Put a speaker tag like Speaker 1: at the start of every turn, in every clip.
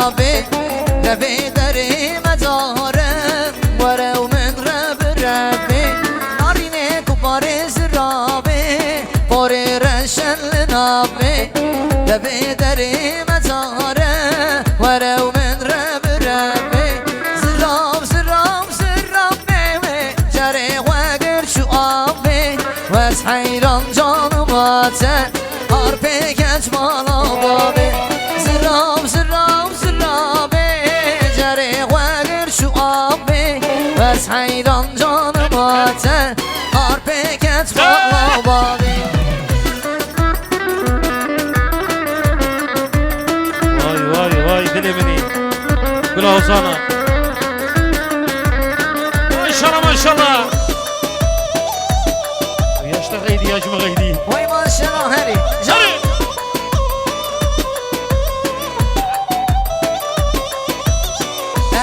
Speaker 1: بابي نبي دري مزارم ورو من رب ربي ناريني كباري زرابي بوري رشن لنابي نبي دري مزارم ورو من رب ربي زراب زراب زراب بيوي جري وقر شو آبي وز حيران جانماته harpe geç bana babi zırab zırab zırabı cere verir şu abi ves hayran canım ate harpe geç bana babi.
Speaker 2: Vay vay vay dilimini Gula sana maşallah maşallah yaşta gaydi yaşma gaydi
Speaker 1: vay maşallah heri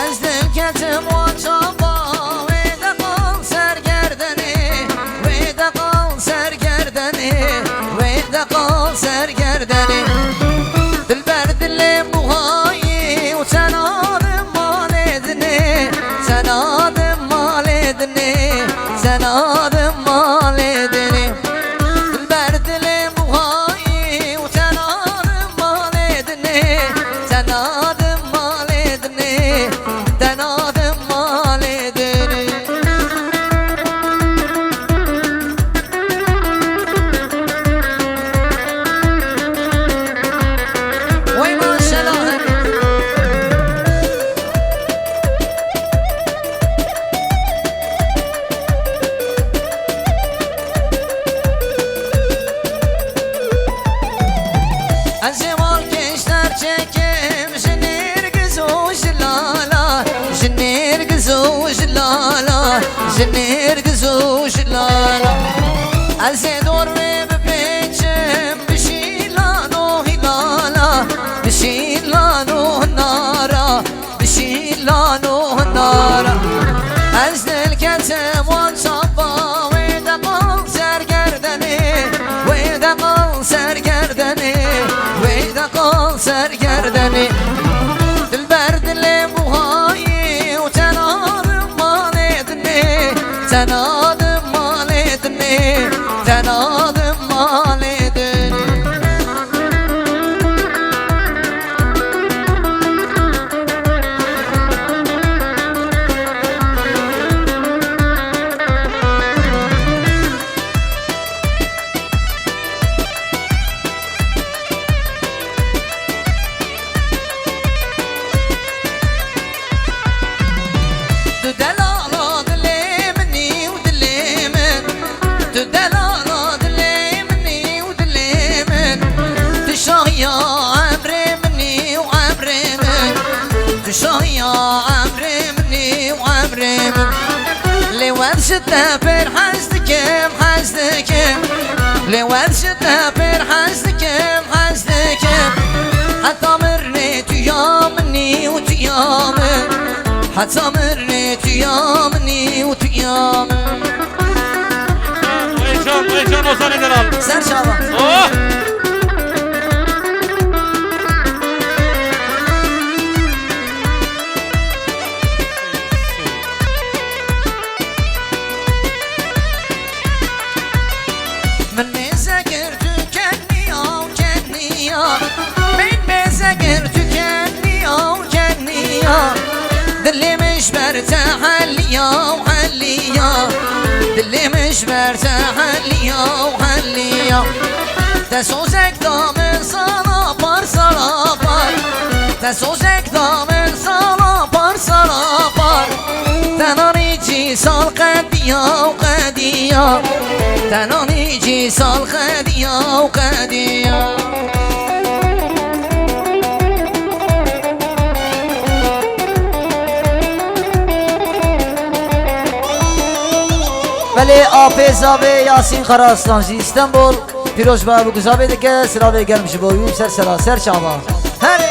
Speaker 1: ezdim ketim o çaba ve de kal sergerdeni ve de kal sergerdeni ve de kal sergerdeni dilber dilim bu hayi sen adım mal edini sen adım mal edini sen adım mal edini dilber dilim bu hayi sen adım mal edini sen adım mal edini sen adım mal edini. Vay maşallah Azımal gençler çekim Jinir kızı jilala Jinir kızı jilala Jinir kızı jilala Azedor ve bebeçim Bişilan o hilala Bişilan o nara Bişilan o nara Azdel ketem o çaba Ve de kal sergerdeni Ve de kal sergerdeni Ve de kal sergerdeni Dilber dilim bu hayi Sen adım mal edini Sen adım mal edini Sen adım mal edini. Delala dilimni u dilimin delala dilimni u dilimin Tişahya emrimni u emrimin Tişahya emrimni u emrimin Leverşte bir hazdikim hazdikim Leverşte bir hazdikim hazdikim Hatta mirni tüyamni u tüyamin حتى مرني تيامني وتيامن
Speaker 2: Eyşan Ozan'ı delal
Speaker 1: Ser Şaban
Speaker 2: Oh
Speaker 1: من مزاجر تكني أو كني من مزاجر تكني أو كني دلي مش برتاح حليا وحليا دلي مش برتاح حليا وحليا تسوزك دامن صلابار صلابار تسوزك دامن صلابار صلابار تنانيجي صال قديا وقديا تنانيجي صال قديا وقديا ولی آپیزاوی یاسین خراستانجی استانبول پیروز بابو گذابه دیگه سراوی گرمشی بایوب سر سرا سر شعبان هری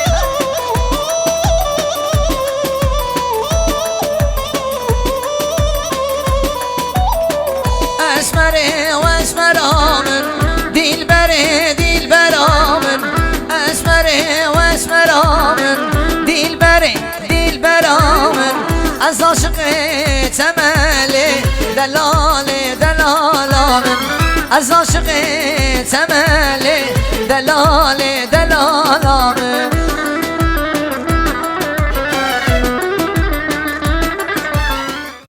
Speaker 1: اسمره و اسمرامن دلبره دلبرامن اسمره و اسمرامن دل از عاشق تملی دلالی دلالانم از عاشق تملی